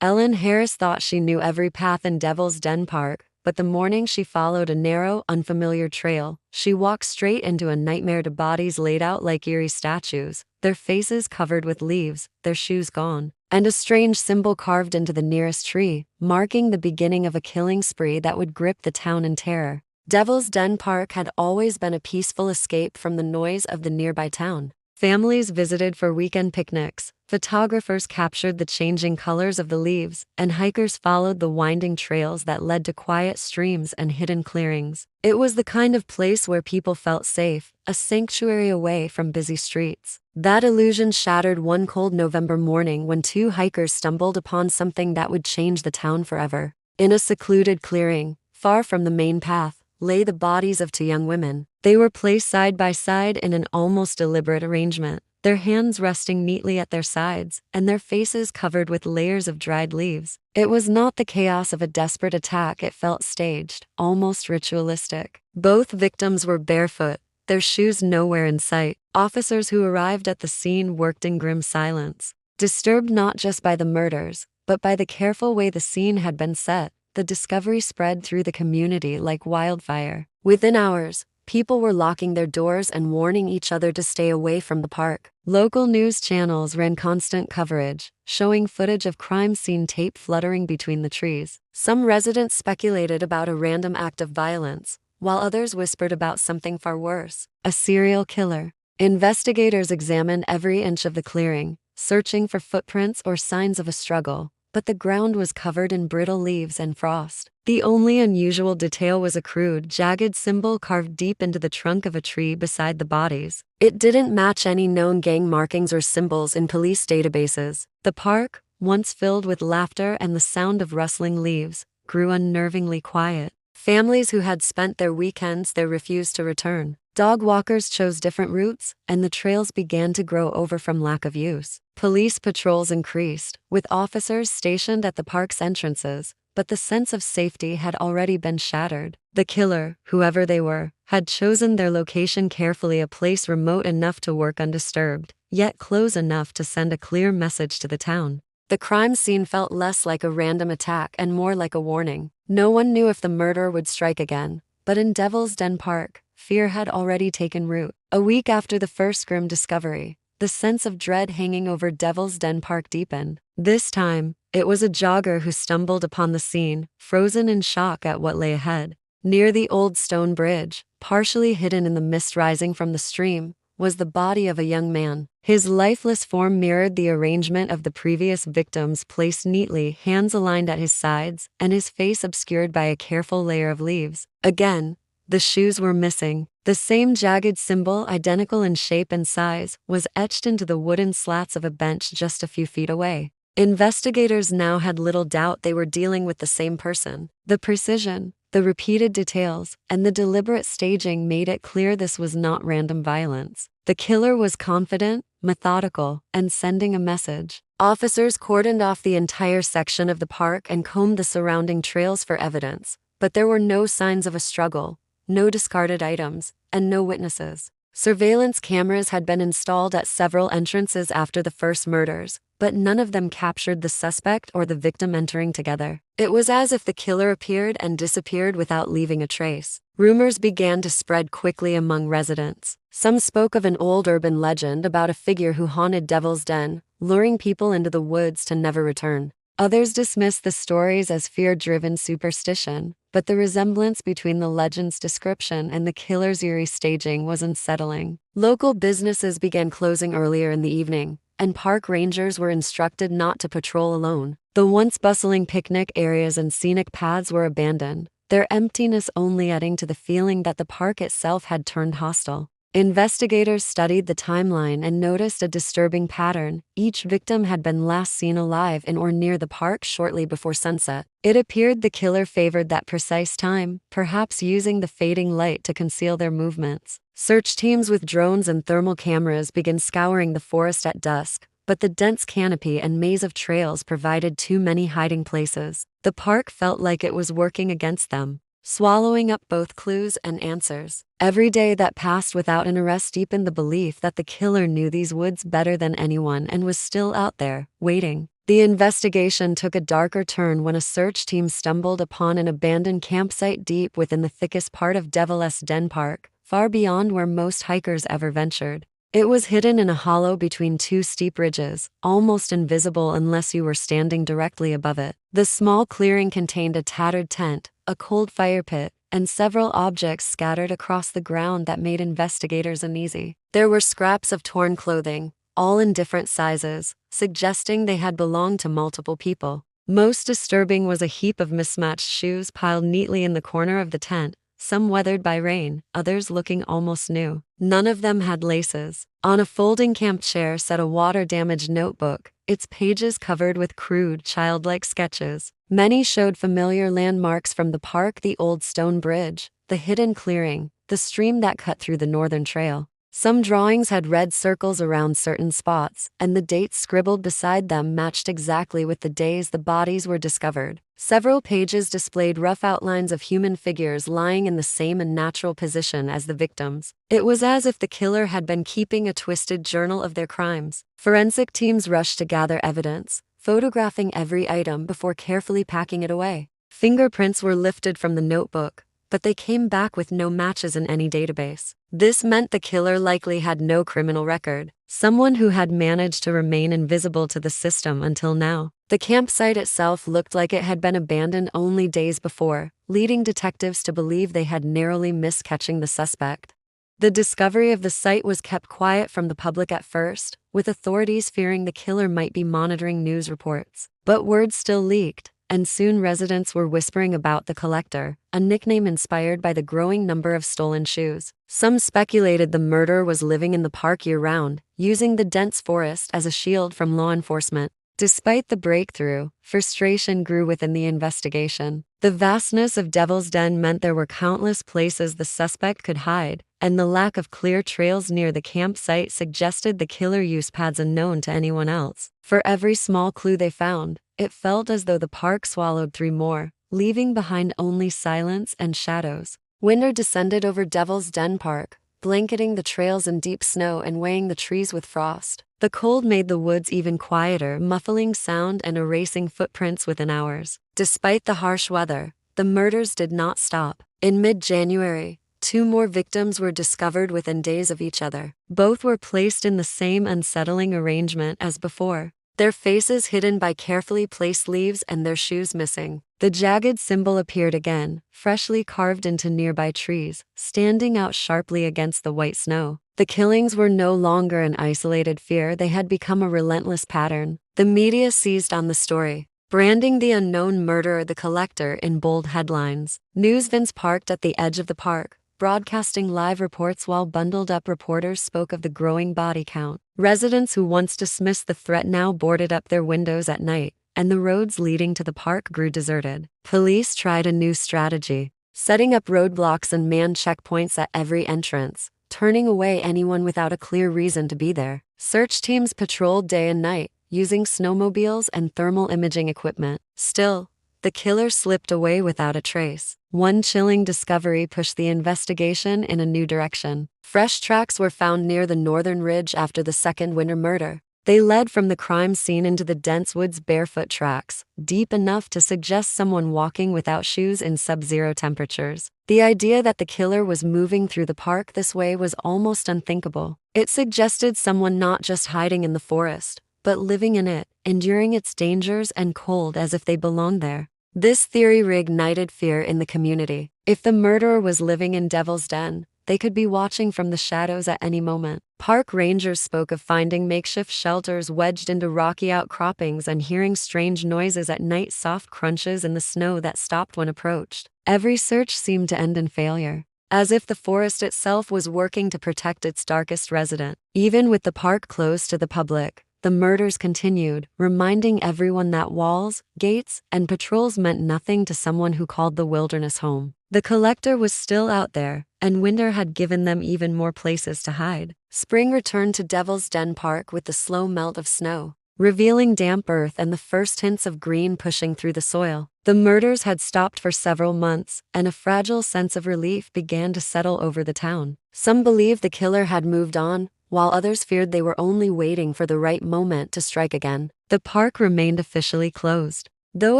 Ellen Harris thought she knew every path in Devil's Den Park, but the morning she followed a narrow, unfamiliar trail, she walked straight into a nightmare to bodies laid out like eerie statues, their faces covered with leaves, their shoes gone, and a strange symbol carved into the nearest tree, marking the beginning of a killing spree that would grip the town in terror. Devil's Den Park had always been a peaceful escape from the noise of the nearby town. Families visited for weekend picnics, photographers captured the changing colors of the leaves, and hikers followed the winding trails that led to quiet streams and hidden clearings. It was the kind of place where people felt safe, a sanctuary away from busy streets. That illusion shattered one cold November morning when two hikers stumbled upon something that would change the town forever. In a secluded clearing, far from the main path, lay the bodies of two young women. They were placed side by side in an almost deliberate arrangement, their hands resting neatly at their sides, and their faces covered with layers of dried leaves. It was not the chaos of a desperate attack, it felt staged, almost ritualistic. Both victims were barefoot, their shoes nowhere in sight. Officers who arrived at the scene worked in grim silence, disturbed not just by the murders, but by the careful way the scene had been set. The discovery spread through the community like wildfire. Within hours, people were locking their doors and warning each other to stay away from the park. Local news channels ran constant coverage, showing footage of crime scene tape fluttering between the trees. Some residents speculated about a random act of violence, while others whispered about something far worse, a serial killer. Investigators examined every inch of the clearing, searching for footprints or signs of a struggle. But the ground was covered in brittle leaves and frost. The only unusual detail was a crude, jagged symbol carved deep into the trunk of a tree beside the bodies. It didn't match any known gang markings or symbols in police databases. The park, once filled with laughter and the sound of rustling leaves, grew unnervingly quiet. Families who had spent their weekends there refused to return. Dog walkers chose different routes, and the trails began to grow over from lack of use. Police patrols increased, with officers stationed at the park's entrances, but the sense of safety had already been shattered. The killer, whoever they were, had chosen their location carefully, a place remote enough to work undisturbed, yet close enough to send a clear message to the town. The crime scene felt less like a random attack and more like a warning. No one knew if the murderer would strike again, but in Devil's Den Park, fear had already taken root. A week after the first grim discovery, the sense of dread hanging over Devil's Den Park deepened. This time, it was a jogger who stumbled upon the scene, frozen in shock at what lay ahead. Near the old stone bridge, partially hidden in the mist rising from the stream, was the body of a young man. His lifeless form mirrored the arrangement of the previous victims, placed neatly, hands aligned at his sides, and his face obscured by a careful layer of leaves. Again, the shoes were missing. The same jagged symbol, identical in shape and size, was etched into the wooden slats of a bench just a few feet away. Investigators now had little doubt they were dealing with the same person. The precision, the repeated details, and the deliberate staging made it clear this was not random violence. The killer was confident, methodical, and sending a message. Officers cordoned off the entire section of the park and combed the surrounding trails for evidence, but there were no signs of a struggle, no discarded items, and no witnesses. Surveillance cameras had been installed at several entrances after the first murders, but none of them captured the suspect or the victim entering together. It was as if the killer appeared and disappeared without leaving a trace. Rumors began to spread quickly among residents. Some spoke of an old urban legend about a figure who haunted Devil's Den, luring people into the woods to never return. Others dismissed the stories as fear-driven superstition, but the resemblance between the legend's description and the killer's eerie staging was unsettling. Local businesses began closing earlier in the evening, and park rangers were instructed not to patrol alone. The once bustling picnic areas and scenic paths were abandoned, their emptiness only adding to the feeling that the park itself had turned hostile. Investigators studied the timeline and noticed a disturbing pattern. Each victim had been last seen alive in or near the park shortly before sunset. It appeared the killer favored that precise time, perhaps using the fading light to conceal their movements. Search teams with drones and thermal cameras began scouring the forest at dusk, but the dense canopy and maze of trails provided too many hiding places. The park felt like it was working against them, swallowing up both clues and answers. Every day that passed without an arrest deepened the belief that the killer knew these woods better than anyone and was still out there, waiting. The investigation took a darker turn when a search team stumbled upon an abandoned campsite deep within the thickest part of Devil's Den Park, far beyond where most hikers ever ventured. It was hidden in a hollow between two steep ridges, almost invisible unless you were standing directly above it. The small clearing contained a tattered tent, a cold fire pit, and several objects scattered across the ground that made investigators uneasy. There were scraps of torn clothing, all in different sizes, suggesting they had belonged to multiple people. Most disturbing was a heap of mismatched shoes piled neatly in the corner of the tent, some weathered by rain, others looking almost new. None of them had laces. On a folding camp chair sat a water-damaged notebook, its pages covered with crude, childlike sketches. Many showed familiar landmarks from the park: the old stone bridge, the hidden clearing, the stream that cut through the northern trail. Some drawings had red circles around certain spots, and the dates scribbled beside them matched exactly with the days the bodies were discovered. Several pages displayed rough outlines of human figures lying in the same unnatural position as the victims. It was as if the killer had been keeping a twisted journal of their crimes. Forensic teams rushed to gather evidence, photographing every item before carefully packing it away. Fingerprints were lifted from the notebook, but they came back with no matches in any database. This meant the killer likely had no criminal record, someone who had managed to remain invisible to the system until now. The campsite itself looked like it had been abandoned only days before, leading detectives to believe they had narrowly missed catching the suspect. The discovery of the site was kept quiet from the public at first, with authorities fearing the killer might be monitoring news reports. But word still leaked, and soon residents were whispering about the collector, a nickname inspired by the growing number of stolen shoes. Some speculated the murderer was living in the park year-round, using the dense forest as a shield from law enforcement. Despite the breakthrough, frustration grew within the investigation. The vastness of Devil's Den meant there were countless places the suspect could hide, and the lack of clear trails near the campsite suggested the killer used paths unknown to anyone else. For every small clue they found, it felt as though the park swallowed three more, leaving behind only silence and shadows. Winter descended over Devil's Den Park, blanketing the trails in deep snow and weighing the trees with frost. The cold made the woods even quieter, muffling sound and erasing footprints within hours. Despite the harsh weather, the murders did not stop. In mid-January, two more victims were discovered within days of each other. Both were placed in the same unsettling arrangement as before, their faces hidden by carefully placed leaves and their shoes missing. The jagged symbol appeared again, freshly carved into nearby trees, standing out sharply against the white snow. The killings were no longer an isolated fear, they had become a relentless pattern. The media seized on the story, branding the unknown murderer the collector in bold headlines. News vans parked at the edge of the park, broadcasting live reports while bundled-up reporters spoke of the growing body count. Residents who once dismissed the threat now boarded up their windows at night, and the roads leading to the park grew deserted. Police tried a new strategy, setting up roadblocks and manned checkpoints at every entrance, turning away anyone without a clear reason to be there. Search teams patrolled day and night, using snowmobiles and thermal imaging equipment. Still, the killer slipped away without a trace. One chilling discovery pushed the investigation in a new direction. Fresh tracks were found near the northern ridge after the second winter murder. They led from the crime scene into the dense woods, barefoot tracks, deep enough to suggest someone walking without shoes in sub-zero temperatures. The idea that the killer was moving through the park this way was almost unthinkable. It suggested someone not just hiding in the forest, but living in it, enduring its dangers and cold as if they belonged there. This theory reignited fear in the community. If the murderer was living in Devil's Den, they could be watching from the shadows at any moment. Park rangers spoke of finding makeshift shelters wedged into rocky outcroppings and hearing strange noises at night, soft crunches in the snow that stopped when approached. Every search seemed to end in failure, as if the forest itself was working to protect its darkest resident. Even with the park closed to the public, the murders continued, reminding everyone that walls, gates, and patrols meant nothing to someone who called the wilderness home. The collector was still out there, and winter had given them even more places to hide. Spring returned to Devil's Den Park with the slow melt of snow, revealing damp earth and the first hints of green pushing through the soil. The murders had stopped for several months, and a fragile sense of relief began to settle over the town. Some believed the killer had moved on, while others feared they were only waiting for the right moment to strike again. The park remained officially closed, though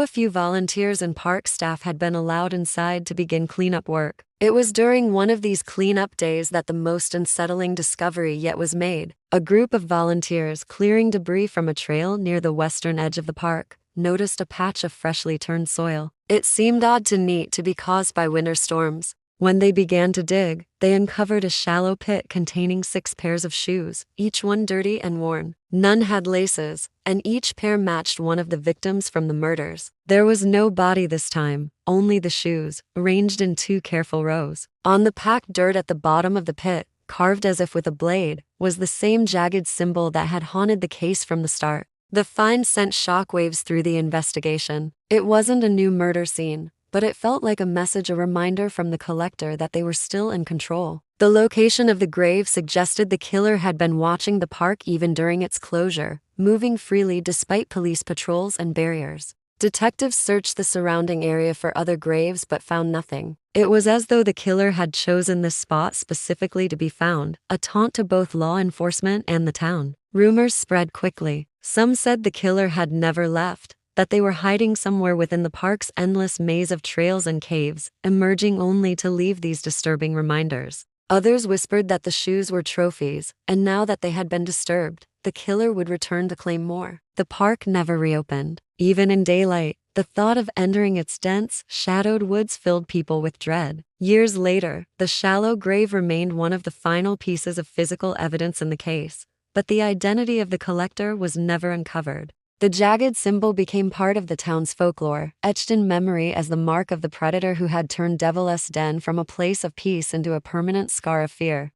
a few volunteers and park staff had been allowed inside to begin cleanup work. It was during one of these cleanup days that the most unsettling discovery yet was made. A group of volunteers clearing debris from a trail near the western edge of the park noticed a patch of freshly turned soil. It seemed odd to Neat to be caused by winter storms. When they began to dig, they uncovered a shallow pit containing 6 pairs of shoes, each one dirty and worn. None had laces, and each pair matched one of the victims from the murders. There was no body this time, only the shoes, arranged in 2 careful rows. On the packed dirt at the bottom of the pit, carved as if with a blade, was the same jagged symbol that had haunted the case from the start. The find sent shockwaves through the investigation. It wasn't a new murder scene, but it felt like a message, a reminder from the collector that they were still in control. The location of the grave suggested the killer had been watching the park even during its closure, moving freely despite police patrols and barriers. Detectives searched the surrounding area for other graves but found nothing. It was as though the killer had chosen this spot specifically to be found, a taunt to both law enforcement and the town. Rumors spread quickly. Some said the killer had never left, that they were hiding somewhere within the park's endless maze of trails and caves, emerging only to leave these disturbing reminders. Others whispered that the shoes were trophies, and now that they had been disturbed, the killer would return to claim more. The park never reopened. Even in daylight, the thought of entering its dense, shadowed woods filled people with dread. Years later, the shallow grave remained one of the final pieces of physical evidence in the case, but the identity of the collector was never uncovered. The jagged symbol became part of the town's folklore, etched in memory as the mark of the predator who had turned Devil's Den from a place of peace into a permanent scar of fear.